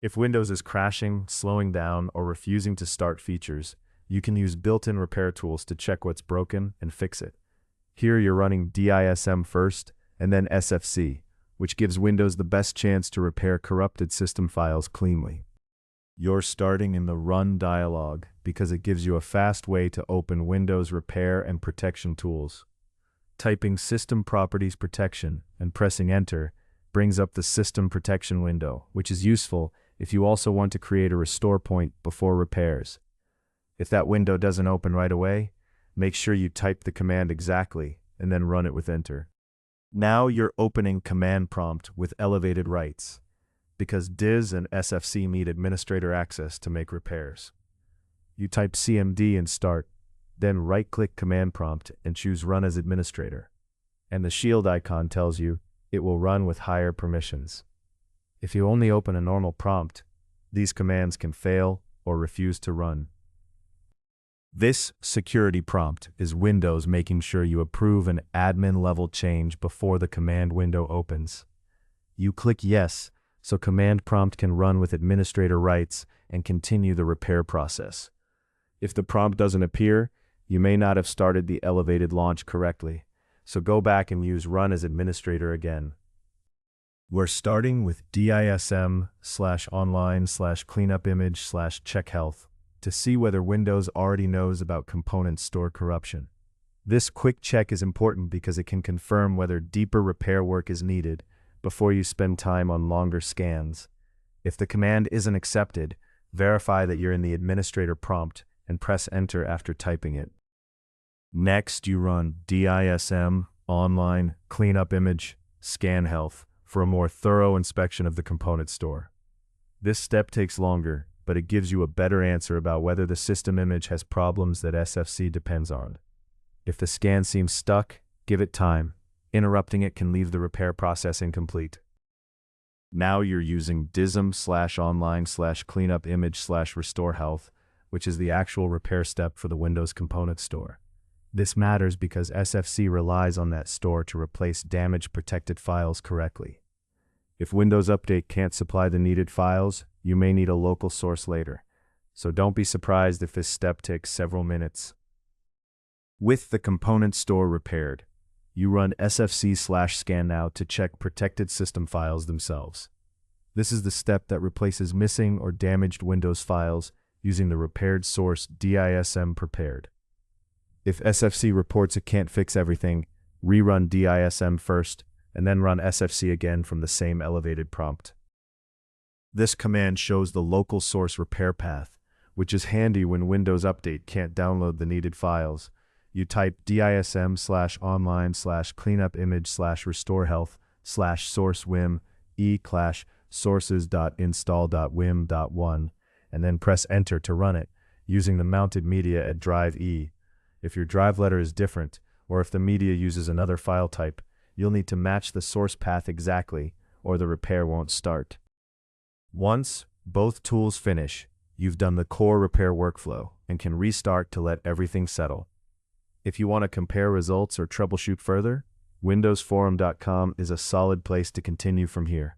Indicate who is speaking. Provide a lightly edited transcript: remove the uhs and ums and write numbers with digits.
Speaker 1: If Windows is crashing, slowing down, or refusing to start features, you can use built-in repair tools to check what's broken and fix it. Here you're running DISM first, and then SFC, which gives Windows the best chance to repair corrupted system files cleanly. You're starting in the Run dialog because it gives you a fast way to open Windows repair and protection tools. Typing System Properties Protection and pressing Enter brings up the System Protection window, which is useful if you also want to create a restore point before repairs. If that window doesn't open right away, make sure you type the command exactly and then run it with Enter. Now you're opening Command Prompt with elevated rights, because DIS and SFC need administrator access to make repairs. You type CMD and Start, then right-click Command Prompt and choose Run as Administrator. And the shield icon tells you it will run with higher permissions. If you only open a normal prompt, these commands can fail or refuse to run. This security prompt is Windows making sure you approve an admin-level change before the command window opens. You click Yes, so Command Prompt can run with administrator rights and continue the repair process. If the prompt doesn't appear, you may not have started the elevated launch correctly, so go back and use Run as Administrator again. We're starting with DISM/online/cleanupimage/CheckHealth to see whether Windows already knows about component store corruption. This quick check is important because it can confirm whether deeper repair work is needed before you spend time on longer scans. If the command isn't accepted, verify that you're in the administrator prompt and press Enter after typing it. Next, you run DISM online cleanup image ScanHealth for a more thorough inspection of the component store. This step takes longer, but it gives you a better answer about whether the system image has problems that SFC depends on. If the scan seems stuck, give it time. Interrupting it can leave the repair process incomplete. Now you're using DISM/online/cleanupimage/RestoreHealth, which is the actual repair step for the Windows component store. This matters because SFC relies on that store to replace damaged protected files correctly. If Windows Update can't supply the needed files, you may need a local source later, so don't be surprised if this step takes several minutes. With the component store repaired, you run SFC/scannow to check protected system files themselves. This is the step that replaces missing or damaged Windows files using the repaired source DISM prepared. If SFC reports it can't fix everything, rerun DISM first, and then run SFC again from the same elevated prompt. This command shows the local source repair path, which is handy when Windows Update can't download the needed files. You type DISM/online/cleanupimage/RestoreHealth/source WIM e/sources.install.wim.1 and then press Enter to run it, using the mounted media at drive E. If your drive letter is different, or if the media uses another file type, you'll need to match the source path exactly, or the repair won't start. Once both tools finish, you've done the core repair workflow and can restart to let everything settle. If you want to compare results or troubleshoot further, windowsforum.com is a solid place to continue from here.